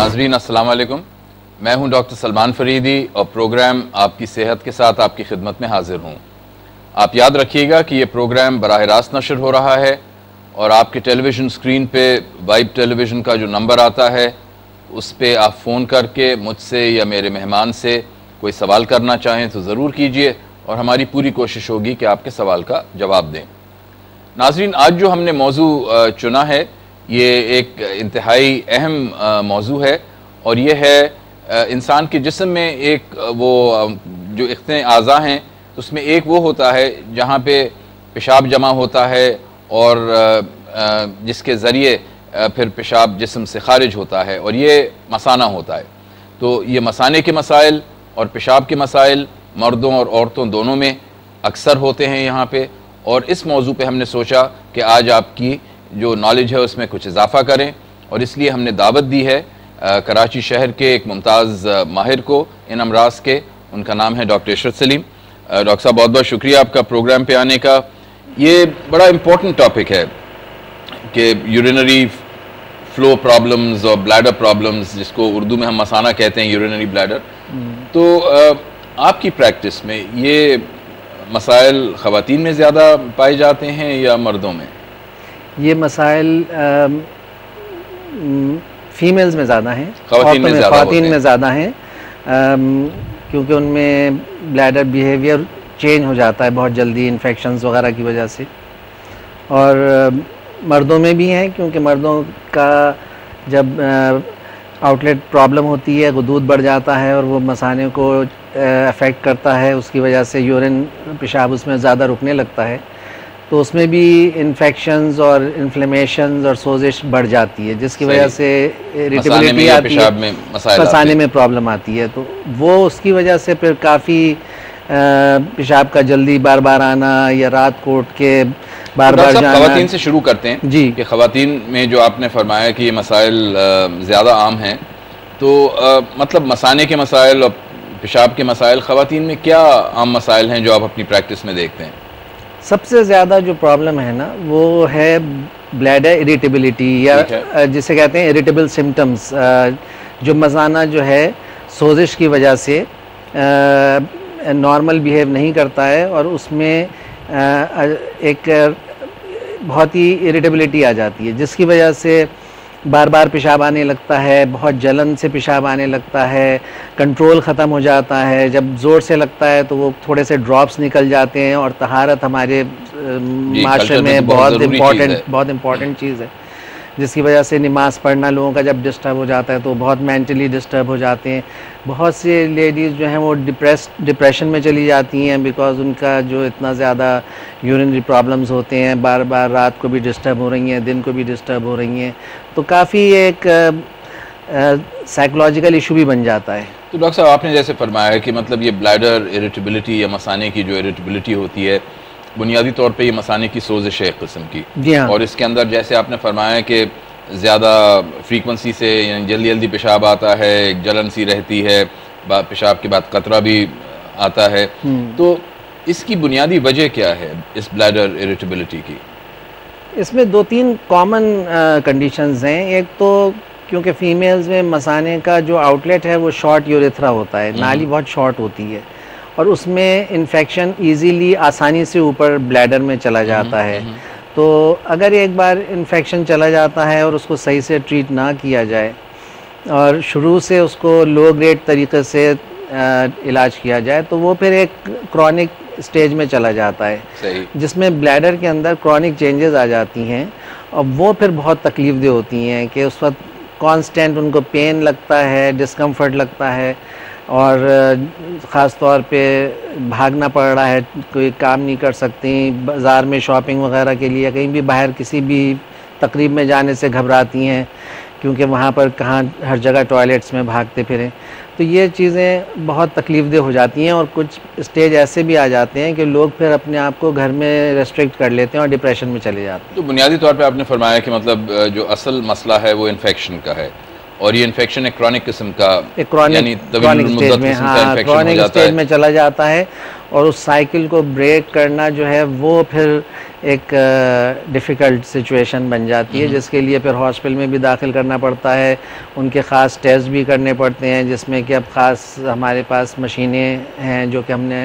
नाज़रीन अस्सलाम वालेकुम, मैं हूं डॉक्टर सलमान फरीदी और प्रोग्राम आपकी सेहत के साथ आपकी खिदमत में हाजिर हूं। आप याद रखिएगा कि ये प्रोग्राम बराह रास्त नशर हो रहा है और आपके टेलीविज़न स्क्रीन पे वाइब टेलीविज़न का जो नंबर आता है उस पर आप फ़ोन करके मुझसे या मेरे मेहमान से कोई सवाल करना चाहें तो ज़रूर कीजिए और हमारी पूरी कोशिश होगी कि आपके सवाल का जवाब दें। नाज़रीन, आज जो हमने मौजू चुना है ये एक इंतहाई अहम मौजू है और ये है इंसान के जिस्म में एक वो जो इतने आज़ा हैं उसमें एक वो होता है जहाँ पे पेशाब जमा होता है और जिसके ज़रिए फिर पेशाब जिस्म से ख़ारिज होता है और ये मसाना होता है। तो ये मसाने के मसाइल और पेशाब के मसाइल मर्दों और औरतों दोनों में अक्सर होते हैं यहाँ पे, और इस मौजू पे हमने सोचा कि आज आपकी जो नॉलेज है उसमें कुछ इजाफा करें और इसलिए हमने दावत दी है कराची शहर के एक मुमताज़ माहिर को इन अमराज के। उनका नाम है डॉक्टर इशरत सलीम। डॉक्टर साहब, बहुत बहुत शुक्रिया आपका प्रोग्राम पे आने का। ये बड़ा इम्पोर्टेंट टॉपिक है कि यूरिनरी फ्लो प्रॉब्लम्स और ब्लैडर प्रॉब्लम्स, जिसको उर्दू में हम मसाना कहते हैं, यूरिनरी ब्लैडर। तो आपकी प्रैक्टिस में ये मसाइल ख़वातीन में ज़्यादा पाए जाते हैं या मर्दों में? ये मसाइल फीमेल्स में ज़्यादा हैं, ख़वातीन में ज़्यादा हैं, क्योंकि उनमें ब्लैडर बिहेवियर चेंज हो जाता है बहुत जल्दी इन्फेक्शंस वगैरह की वजह से। और मर्दों में भी हैं, क्योंकि मर्दों का जब आउटलेट प्रॉब्लम होती है, गुदूद बढ़ जाता है और वो मसाने को अफेक्ट करता है, उसकी वजह से यूरिन पेशाब उसमें ज़्यादा रुकने लगता है, तो उसमें भी इन्फेक्शंस और इन्फ्लेमेशंस और सोजिश बढ़ जाती है, जिसकी वजह से इरिटेबिलिटी आती है, मसाने में प्रॉब्लम आती है। तो वो उसकी वजह से फिर काफ़ी पेशाब का जल्दी बार बार आना या रात को उठ के बार बार जाना। ख़वातीन से शुरू करते हैं जी कि ख़वातीन में जो आपने फरमाया कि ये मसाइल ज़्यादा आम हैं, तो मतलब मसाने के मसाइल और पेशाब के मसाइल ख़वातीन में क्या आम मसाइल हैं जो आप अपनी प्रैक्टिस में देखते हैं? सबसे ज़्यादा जो प्रॉब्लम है ना वो है ब्लैडर इरिटेबिलिटी, या जिसे कहते हैं इरिटेबल सिम्टम्स। जो मसाना जो है सोजिश की वजह से नॉर्मल बिहेव नहीं करता है और उसमें एक बहुत ही इरिटेबिलिटी आ जाती है, जिसकी वजह से बार बार पेशाब आने लगता है, बहुत जलन से पेशाब आने लगता है, कंट्रोल ख़त्म हो जाता है। जब ज़ोर से लगता है तो वो थोड़े से ड्रॉप्स निकल जाते हैं, और तहारत हमारे माशरे में बहुत इम्पॉर्टेंट चीज़ है, जिसकी वजह से नमाज़ पढ़ना लोगों का जब डिस्टर्ब हो जाता है तो बहुत मेंटली डिस्टर्ब हो जाते हैं। बहुत से लेडीज़ जो हैं वो डिप्रेशन में चली जाती हैं, बिकॉज़ उनका जो इतना ज़्यादा यूरिनरी प्रॉब्लम्स होते हैं, बार बार रात को भी डिस्टर्ब हो रही हैं, दिन को भी डिस्टर्ब हो रही हैं, तो काफ़ी एक साइकोलॉजिकल इशू भी बन जाता है। तो डॉक्टर साहब, आपने जैसे फरमाया कि मतलब ये ब्लैडर इरिटेबिलिटी या मसाने की जो इरिटेबिलिटी होती है, बुनियादी तौर पे ये मसाने की सोजिश है एक किस्म की। जी हाँ। और इसके अंदर जैसे आपने फरमाया कि ज़्यादा फ्रीक्वेंसी से जल्दी जल्दी पेशाब आता है, एक जलन सी रहती है, पेशाब के बाद कतरा भी आता है, तो इसकी बुनियादी वजह क्या है इस ब्लैडर इरिटेबिलिटी की? इसमें दो तीन कॉमन कंडीशंस हैं। एक तो क्योंकि फ़ीमेल्स में मसाने का जो आउटलेट है वो शॉर्ट यूरेथ्रा होता है, नाली बहुत शॉर्ट होती है और उसमें इन्फेक्शन इजीली आसानी से ऊपर ब्लैडर में चला जाता है। तो अगर एक बार इन्फेक्शन चला जाता है और उसको सही से ट्रीट ना किया जाए और शुरू से उसको लो ग्रेड तरीके से इलाज किया जाए, तो वो फिर एक क्रॉनिक स्टेज में चला जाता है, जिसमें ब्लैडर के अंदर क्रॉनिक चेंजेस आ जाती हैं और वो फिर बहुत तकलीफदेह होती हैं कि उस वक्त कांस्टेंट उनको पेन लगता है, डिस्कम्फर्ट लगता है और ख़ास तौर पे भागना पड़ रहा है, कोई काम नहीं कर सकती, बाज़ार में शॉपिंग वगैरह के लिए कहीं भी बाहर किसी भी तकरीब में जाने से घबराती हैं, क्योंकि वहाँ पर कहाँ हर जगह टॉयलेट्स में भागते फिरें। तो ये चीज़ें बहुत तकलीफदेह हो जाती हैं और कुछ स्टेज ऐसे भी आ जाते हैं कि लोग फिर अपने आप को घर में रेस्ट्रिक्ट कर लेते हैं और डिप्रेशन में चले जाते हैं। तो बुनियादी तौर पे आपने फरमाया कि मतलब जो असल मसला है वो इन्फेक्शन का है, और ये इन्फेक्शन एक क्रॉनिक किस्म का, यानी क्रॉनिक स्टेज में, हाँ क्रॉनिक स्टेज में चला जाता है और उस साइकिल को ब्रेक करना जो है वो फिर एक डिफ़िकल्ट सिचुएशन बन जाती है, जिसके लिए फिर हॉस्पिटल में भी दाखिल करना पड़ता है, उनके ख़ास टेस्ट भी करने पड़ते हैं, जिसमें कि अब ख़ास हमारे पास मशीनें हैं जो कि हमने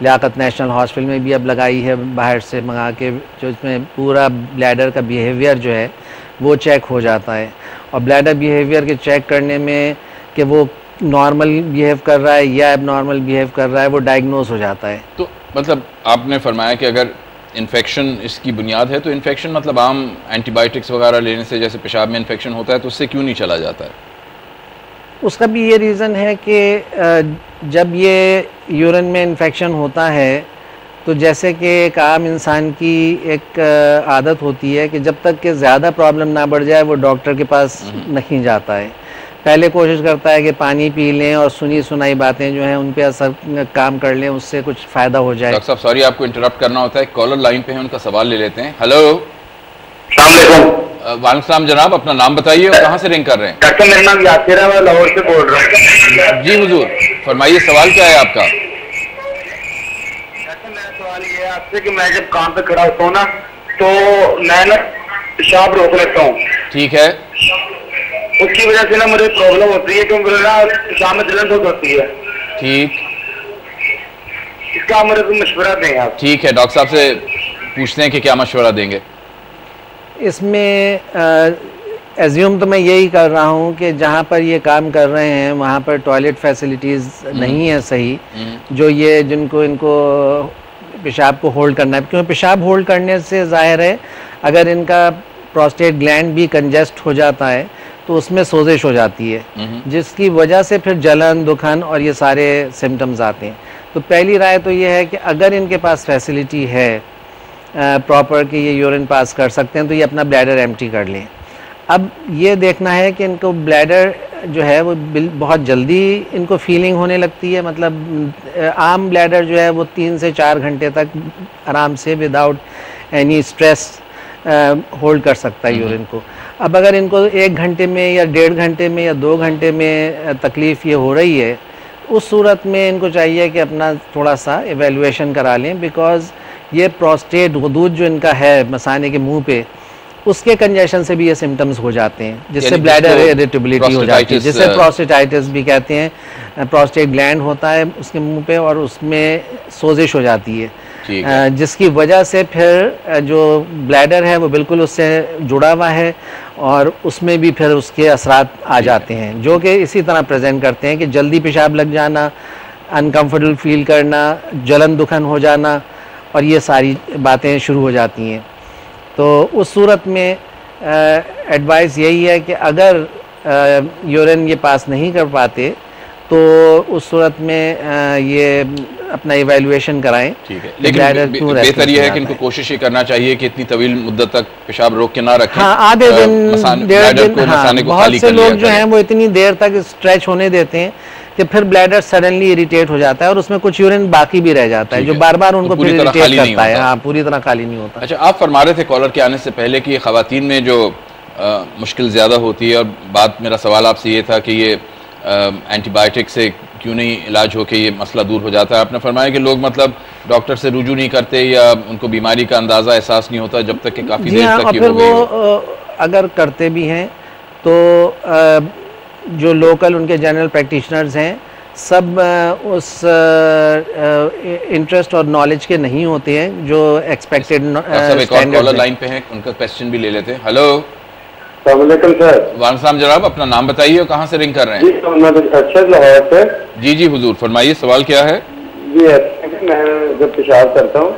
लियाकत नेशनल हॉस्पिटल में भी अब लगाई है बाहर से मंगा के, जो इसमें पूरा ब्लैडर का बिहेवियर जो है वो चेक हो जाता है। और ब्लैडर बिहेवियर के चेक करने में कि वो नॉर्मल बिहेव कर रहा है या एबनॉर्मल बिहेव कर रहा है वो डायग्नोज हो जाता है। तो मतलब आपने फरमाया कि अगर इन्फेक्शन इसकी बुनियाद है, तो इन्फेक्शन मतलब आम एंटीबायोटिक्स वगैरह लेने से, जैसे पेशाब में इन्फेक्शन होता है, तो उससे क्यों नहीं चला जाता है? उसका भी ये रीज़न है कि जब ये यूरिन में इन्फेक्शन होता है तो जैसे कि एक आम इंसान की एक आदत होती है कि जब तक कि ज़्यादा प्रॉब्लम ना बढ़ जाए वो डॉक्टर के पास नहीं जाता है, पहले कोशिश करता है कि पानी पी लें और सुनी सुनाई बातें जो हैं उन पे असर काम कर लें, उससे कुछ फ़ायदा हो जाए। डॉक्टर साहब सॉरी आपको इंटरप्ट करना होता है, कॉलर लाइन पे है, उनका सवाल ले लेते हैं। हेलो, वालेकुम सलाम जनाब, अपना नाम बताइए और कहाँ से रिंग कर रहे हैं? डॉक्टर मेरा नाम यासिर है, मैं लाहौर से बोल रहा हूँ। जी हुजूर, फरमाइए सवाल क्या है आपका? डॉक्टर मेरा सवाल ये है आपसे कि मैं जब काम पे खड़ा होता हूँ ना तो मैं ना पेशाब रोक लेता हूँ। ठीक है। उसकी वजह से ना मुझे प्रॉब्लम होती है क्योंकि मेरे ना पेशाब में जलन बहुत होती है। ठीक, इसका आप मुझे कोई मशवरा दें आप। ठीक है, डॉक्टर साहब से पूछते हैं कि क्या मशवरा देंगे। इसमें एज्यूम तो मैं यही कर रहा हूँ कि जहाँ पर ये काम कर रहे हैं वहाँ पर टॉयलेट फैसिलिटीज़ नहीं है सही, जो ये जिनको इनको पेशाब को होल्ड करना है, क्योंकि पेशाब होल्ड करने से ज़ाहिर है अगर इनका प्रोस्टेट ग्लैंड भी कंजेस्ट हो जाता है तो उसमें सोजिश हो जाती है, जिसकी वजह से फिर जलन, दुखन और ये सारे सिम्टम्स आते हैं। तो पहली राय तो ये है कि अगर इनके पास फैसिलिटी है प्रॉपर कि ये यूरिन पास कर सकते हैं तो ये अपना ब्लैडर एम्प्टी कर लें। अब ये देखना है कि इनको ब्लैडर जो है वो बहुत जल्दी इनको फीलिंग होने लगती है, मतलब आम ब्लैडर जो है वो 3 से 4 घंटे तक आराम से विदाउट एनी स्ट्रेस होल्ड कर सकता है यूरिन को। अब अगर इनको 1 घंटे में या 1.5 घंटे में या 2 घंटे में तकलीफ़ ये हो रही है, उस सूरत में इनको चाहिए कि अपना थोड़ा सा एवेलुएशन करा लें, बिकॉज़ ये प्रोस्टेट गुदूद जो इनका है मसाने के मुंह पे, उसके कंजेशन से भी ये सिम्टम्स हो जाते हैं, जिससे ब्लैडर इरिटेबिलिटी हो जाती है, जिससे प्रोस्टेटाइटिस भी कहते हैं। प्रोस्टेट ग्लैंड होता है उसके मुंह पे और उसमें सोजिश हो जाती है, जिसकी वजह से फिर जो ब्लैडर है वो बिल्कुल उससे जुड़ा हुआ है और उसमें भी फिर उसके असरात आ जाते हैं, जो कि इसी तरह प्रेजेंट करते हैं कि जल्दी पेशाब लग जाना, अनकम्फर्टेबल फील करना, जलन दुखन हो जाना और ये सारी बातें शुरू हो जाती हैं। तो उस सूरत में एडवाइस यही है कि अगर यूरिन ये पास नहीं कर पाते तो उस सूरत में ये अपना इवैल्यूएशन कराएं। ठीक है, लेकिन बेहतर ये है कि इनको कोशिश ये करना चाहिए कि इतनी तवील मुद्दत तक पेशाब रोक के ना रखें। हाँ, आधे दिन, 1.5 दिन। हाँ, बहुत से लोग जो हैं वो इतनी देर तक स्ट्रेच होने देते हैं कि फिर ब्लैडर सडनली इरिटेट हो जाता है और उसमें कुछ यूरिन बाकी भी रह जाता है, जो बार बार उनको फिर इरिटेट करता है। हाँ, पूरी तरह खाली नहीं होता। अच्छा, आप फरमा रहे थे कॉलर के आने से पहले कि ख़वातीन में जो मुश्किल ज़्यादा होती है, और बात, मेरा सवाल आपसे ये था कि ये एंटीबायोटिक से क्यों नहीं इलाज हो के ये मसला दूर हो जाता है। आपने फरमाया कि लोग मतलब डॉक्टर से रुजू नहीं करते या उनको बीमारी का अंदाज़ा एहसास नहीं होता जब तक कि काफ़ी देर तक ये हो गई हो। अगर करते भी हैं तो जो लोकल उनके जनरल प्रैक्टिशनर्स हैं सब उस इंटरेस्ट और नॉलेज के नहीं होते हैं जो एक्सपेक्टेड स्टैंडर्ड लाइन पे हैं, उनका क्वेश्चन भी ले लेते हैं। हेलो, अस्सलामुअलैकुम सर। वालेकुम जनाब, अपना नाम बताइए और कहाँ से रिंग कर रहे हैं? जी, मैं अरशद लाहौर से। जी जी हुजूर, फरमाइए सवाल क्या है? जी, मैं जब पेशाब करता हूँ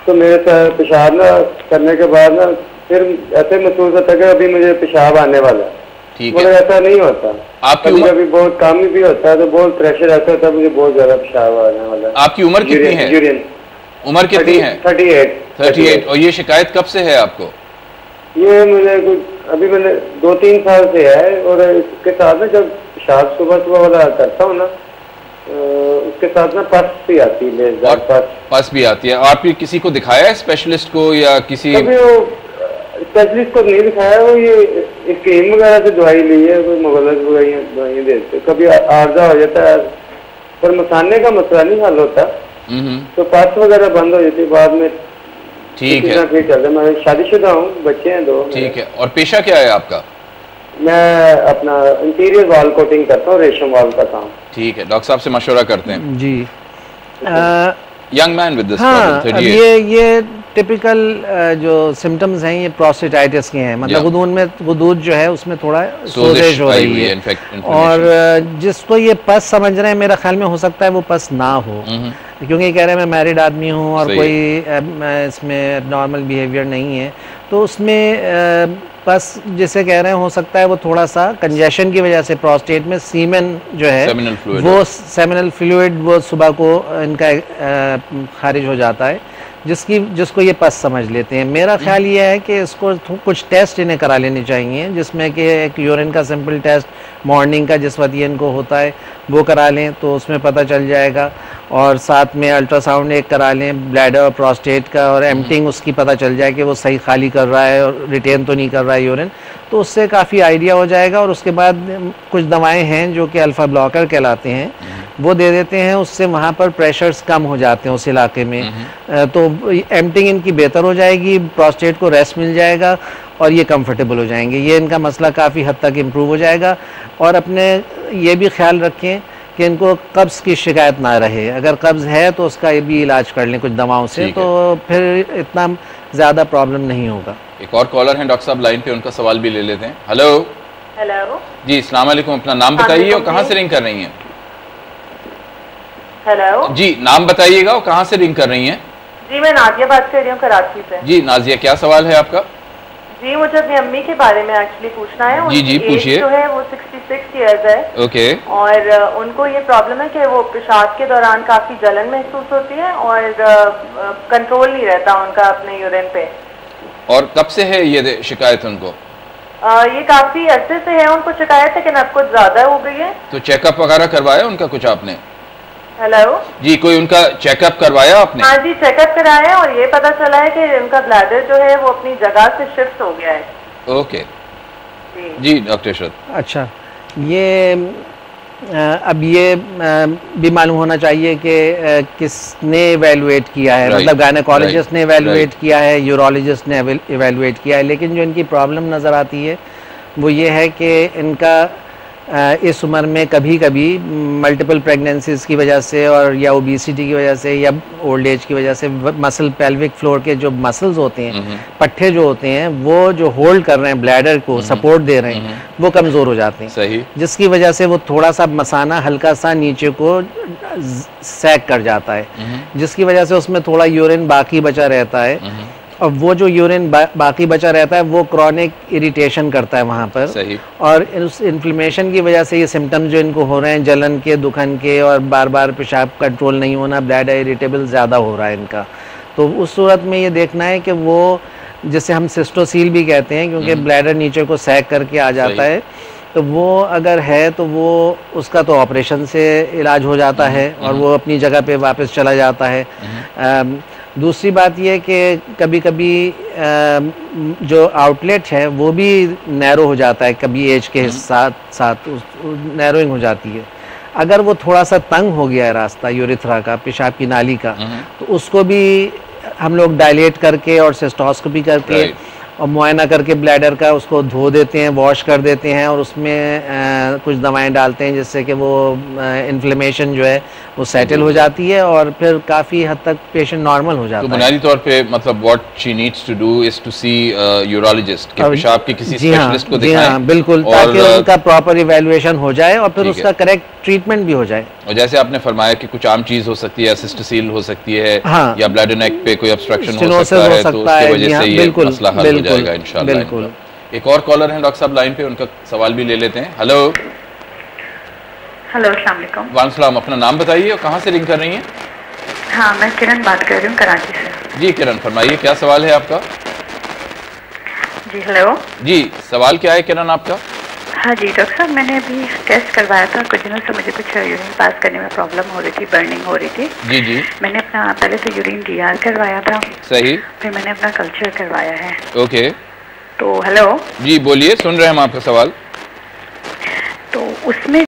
तो मेरे पेशाब ना करने के बाद ना फिर ऐसे महसूस होता है कि अभी मुझे पेशाब आने वाला है। ठीक है, मगर ऐसा नहीं होता। आपकी उम्र कभी बहुत कम भी होता है तो बहुत प्रेशर ऐसा होता है, मुझे बहुत ज्यादा पेशाब आने वाला है। आपकी उम्र कितनी है? उम्र कितनी है? 38। और ये शिकायत कब से है आपको? ये मुझे कुछ अभी मैंने 2-3 साल से है, और इसके साथ ना जब पेशाब सुबह वाला करता हूँ ना उसके साथ ना पस भी आती है। पस भी आती है। और आपने किसी को दिखाया है, स्पेशलिस्ट को या किसी? कभी वो स्पेशलिस्ट को नहीं दिखाया, वो ये स्कीम वगैरह से दवाई ली है, कोई मुगलक दवाइयाँ देते, कभी आर्जा हो जाता है पर मसाने का मसला नहीं हल होता, तो पस वगैरह बंद हो जाती बाद में। ठीक है, फिर चल रहा, मैं शादीशुदा हूँ, बच्चे हैं 2। ठीक है, और पेशा क्या है आपका? मैं अपना इंटीरियर वॉल कोटिंग करता हूँ, रेशम वॉल का काम। ठीक है, डॉक्टर साहब से मशवरा करते हैं जी। Young man with this problem, 38। ये टिपिकल जो सिम्टम्स हैं ये प्रोस्टेटाइटिस के हैं, मतलब गुदूद जो है उसमें थोड़ा सोजिश हो रही है, और जिसको ये पस समझ रहे हैं मेरा ख्याल में हो सकता है वो पस ना हो, क्योंकि ये कह रहे हैं मैं मैरिड आदमी हूँ और कोई इसमें नॉर्मल बिहेवियर नहीं है, तो उसमें पस जिसे कह रहे हैं हो सकता है वो थोड़ा सा कंजेशन की वजह से प्रोस्टेट में सीमेन जो है वो सेमिनल फ्लूइड वो सुबह को इनका खारिज हो जाता है, जिसको ये पस समझ लेते हैं। मेरा ख्याल ये है कि इसको कुछ टेस्ट इन्हें करा लेने चाहिए, जिसमें कि एक यूरिन का सिंपल टेस्ट मॉर्निंग का जिस वक्त ये इनको होता है वो करा लें तो उसमें पता चल जाएगा, और साथ में अल्ट्रासाउंड एक करा लें ब्लैडर और प्रोस्टेट का, और एम्पटिंग उसकी पता चल जाए कि वो सही खाली कर रहा है और रिटेन तो नहीं कर रहा है यूरिन, तो उससे काफ़ी आइडिया हो जाएगा। और उसके बाद कुछ दवाएं हैं जो कि अल्फ़ा ब्लॉकर कहलाते हैं, वो दे देते हैं, उससे वहाँ पर प्रेशर्स कम हो जाते हैं उस इलाके में, तो एम्पटिंग इनकी बेहतर हो जाएगी, प्रोस्टेट को रेस्ट मिल जाएगा और ये कंफर्टेबल हो जाएंगे, ये इनका मसला काफ़ी हद तक इम्प्रूव हो जाएगा। और अपने ये भी ख्याल रखें कि इनको कब्ज़ की शिकायत ना रहे, अगर कब्ज़ है तो उसका ये भी इलाज कर लें कुछ दवाओं से, तो फिर इतना ज़्यादा प्रॉब्लम नहीं होगा। एक और कॉलर हैं डॉक्टर साहब लाइन पे, उनका सवाल भी ले लेते हैं। हेलो जी, अस्सलाम वालेकुम, अपना नाम बताइए और कहाँ से रिंग कर रही हैं? हेलो जी, नाम बताइएगा और कहाँ से रिंग कर रही हैं? जी, मैं नाजिया बात कर रही हूँ कराची से। जी नाजिया, क्या सवाल है आपका? जी, मुझे अपनी अम्मी के बारे में एक्चुअली पूछना है। जी पूछिए। जो है वो 66 इयर्स है। ओके। और उनको ये प्रॉब्लम है कि वो पेशाब के दौरान काफी जलन महसूस होती है और कंट्रोल नहीं रहता उनका अपने यूरिन पे। और कब से है ये शिकायत उनको? ये काफी अरसे से है उनको शिकायत, लेकिन अब कुछ ज्यादा हो गई है। तो चेकअप वगैरह करवाया उनका कुछ आपने? हेलो जी, कोई उनका चेकअप करवाया आपने? हाँ जी, चेकअप कराया और ये पता चला है कि उनका ब्लैडर जो है वो अपनी जगह से शिफ्ट हो गया है। ओके जी डॉक्टर इशरत। अच्छा, ये अब ये भी मालूम होना चाहिए कि किसने इवेलुएट किया है, मतलब गायनेकोलॉजिस्ट ने इवेलुएट किया है, यूरोलॉजिस्ट ने इवेलुएट किया है, लेकिन जो इनकी प्रॉब्लम नज़र आती है वो ये है कि इनका इस उम्र में कभी कभी मल्टीपल प्रेगनेंसीज की वजह से और या ओबेसिटी की वजह से या ओल्ड एज की वजह से मसल पेल्विक फ्लोर के जो मसल्स होते हैं, पट्टे जो होते हैं, वो जो होल्ड कर रहे हैं ब्लैडर को, सपोर्ट दे रहे हैं, वो कमज़ोर हो जाते हैं। सही। जिसकी वजह से वो थोड़ा सा मसाना हल्का सा नीचे को सैग कर जाता है, जिसकी वजह से उसमें थोड़ा यूरिन बाकी बचा रहता है, और वो जो यूरिन बाकी बचा रहता है वो क्रॉनिक इरिटेशन करता है वहाँ पर। सही। और उस इन्फ्लेमेशन की वजह से ये सिम्टम्स जो इनको हो रहे हैं, जलन के, दुखन के, और बार बार पेशाब कंट्रोल नहीं होना, ब्लैडर इरिटेबल ज़्यादा हो रहा है इनका, तो उस सूरत में ये देखना है कि वो जिसे हम सिस्टोसील भी कहते हैं, क्योंकि ब्लैडर नीचे को सैग करके आ जाता है, तो वो अगर है तो वो उसका तो ऑपरेशन से इलाज हो जाता है और वो अपनी जगह पे वापस चला जाता है। दूसरी बात ये कि कभी कभी जो आउटलेट है वो भी नैरो हो जाता है, कभी एज के साथ साथ नैरोइंग हो जाती है। अगर वो थोड़ा सा तंग हो गया है रास्ता यूरिथ्रा का, पेशाब की नाली का, तो उसको भी हम लोग डायलेट करके और सिस्टोस्कोपी करके और मुआयना करके ब्लैडर का उसको धो देते हैं, वॉश कर देते हैं, और उसमें कुछ दवाएं डालते हैं जिससे कि वो इन्फ्लेमेशन जो है वो सेटल हो जाती है और फिर काफ़ी हद तक पेशेंट नॉर्मल हो जाता है। तो बुनियादी तौर पे मतलब what she needs to do is to see urologist, के पेशाब के किसी स्पेशलिस्ट को दिखाएं। हाँ, बिल्कुल, ताकि उनका प्रॉपर इवैल्यूएशन हो जाए और फिर उसका करेक्ट ट्रीटमेंट भी हो जाए। और जैसे आपने फरमाया कि कुछ आम चीज़ हो सकती है, सिस्टोसील हो सकती है, या ब्लैडर नेक पे कोई ऑब्स्ट्रक्शन हो सकता है, तो उसकी वजह से ये मसला हल हो जाएगा इंशाल्लाह। बिल्कुल। एक और कॉलर हैं डॉक्टर साहब लाइन पे, उनका सवाल भी ले लेते हैं। हेलो अस्सलाम वालेकुम। वालेकुम, अपना नाम बताइए और कहाँ से रिंग कर रही हैं? हाँ, मैं किरण बात कर रही हूँ कराची से। जी किरण, फरमाइए क्या सवाल है आपका? जी हेलो जी, सवाल क्या है किरण आपका? हाँ जी डॉक्टर साहब, मैंने अभी टेस्ट करवाया था, कुछ दिनों से मुझे कुछ यूरिन पास करने में प्रॉब्लम हो रही थी, बर्निंग हो रही थी। जी जी। मैंने अपना पहले तो यूरिन DR करवाया था। सही। फिर मैंने अपना कल्चर करवाया है। ओके। तो हेलो जी बोलिए, सुन रहे हैं हम आपका सवाल। तो उसमें